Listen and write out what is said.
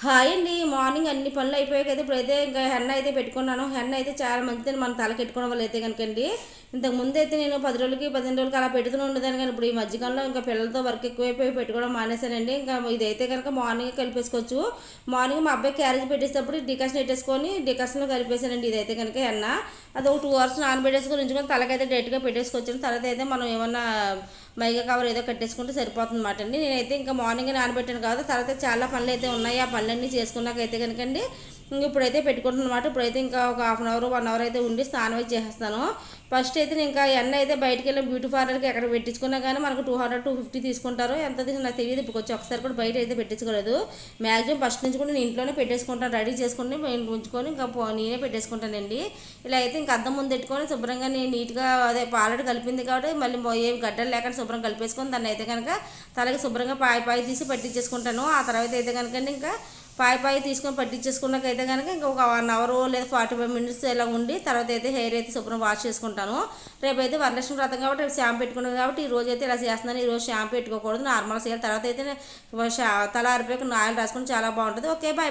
Hi అండి. Morning అన్ని పనులు అయిపోయాయి కదా, ఇప్పుడైతే ఇంకా హెన్న అయితే పెట్టుకున్నాను. హెన్న అయితే చాలా మంచిదని మన తలకి పెట్టుకోవడం వల్ల అయితే కనుకండి. ఇంతకు ముందు అయితే నేను 10 రోజులకి 15 రోజులకి అలా పెట్టుకుని ఉండేదాన్ని, కానీ ఇప్పుడు ఈ మధ్యకాలంలో ఇంకా పిల్లలతో వర్క్ ఎక్కువైపోయి పెట్టుకోవడం మానేశానండి. ఇంకా ఇదైతే కనుక మార్నింగ్ కలిపేసుకోవచ్చు. మార్నింగ్ మా అబ్బాయి క్యారేజ్ పెట్టేటప్పుడు డికాషన్ పెట్టేసుకొని డికాషన్లో కలిపేసానండి. ఇదైతే కనుక హెన్న అది ఒక 2 hours నానబెట్టేసుకొని ఉంచుకొని తలకైతే డైరెక్ట్గా పెట్టేసుకోవచ్చు. తర్వాత అయితే మనం ఏమన్నా మైగా కవర్ ఏదో కట్టేసుకుంటే సరిపోతుంది అన్నమాట అండి. నేనైతే ఇంకా మార్నింగ్ నానబెట్టాను కాదు, తర్వాత చాలా పనులు అయితే ఉన్నాయి. ఆ పనులన్నీ చేసుకున్నాకైతే కనుకండి ఇప్పుడైతే పెట్టుకుంటున్నాను అనమాట. ఇప్పుడైతే ఇంకా ఒక హాఫ్ అన్ అవర్ 1 hour అయితే ఉండి స్నానం అయితే చేసేస్తాను. ఫస్ట్ అయితే నేను ఇంకా ఎన్న అయితే బయటికి వెళ్ళి బ్యూటీ పార్లర్కి ఎక్కడ పెట్టించుకున్నా కానీ మనకు 200-250 తీసుకుంటారు. ఎంత నాకు తెలియదు, ఇప్పుడు వచ్చి ఒకసారి కూడా బయట అయితే పెట్టించుకోలేదు. మ్యాక్సిమం ఫస్ట్ నుంచి కూడా నేను ఇంట్లోనే పెట్టేసుకుంటాను, రెడీ చేసుకుని ఉంచుకొని ఇంకా నేనే పెట్టేసుకుంటానండి. ఇలా అయితే ఇంకా అద్దం ముందు పెట్టుకొని శుభ్రంగా నేను నీట్గా అదే ఆల్రెడీ కలిపింది కాబట్టి మళ్ళీ ఏం గడ్డలు లేకుండా శుభ్రం కలిపేసుకొని దాన్ని అయితే కనుక తలకి శుభ్రంగా పాయి తీసి పట్టించేసుకుంటాను. ఆ తర్వాత అయితే కనుక ఇంకా పాయి తీసుకొని పట్టించేసుకున్నాకైతే కనుక ఇంకా ఒక 1 hour లేదా 45 minutes ఇలా ఉండి తర్వాత అయితే హెయిర్ అయితే శుభ్రం వాష్ చేసుకుంటాను. రేపైతే వరలక్ష్మి వ్రతం కాబట్టి రేపు షాంపూ పెట్టుకున్నాను కాబట్టి ఈ రోజు అయితే ఇలా చేస్తున్నాను. ఈ రోజు షాంపూ పెట్టుకోకూడదు, నార్మల్ చేయాలి. తర్వాత అయితే తల ఆరిపోయాక ఆయిల్ రాసుకొని చాలా బాగుంటుంది. Okay, bye.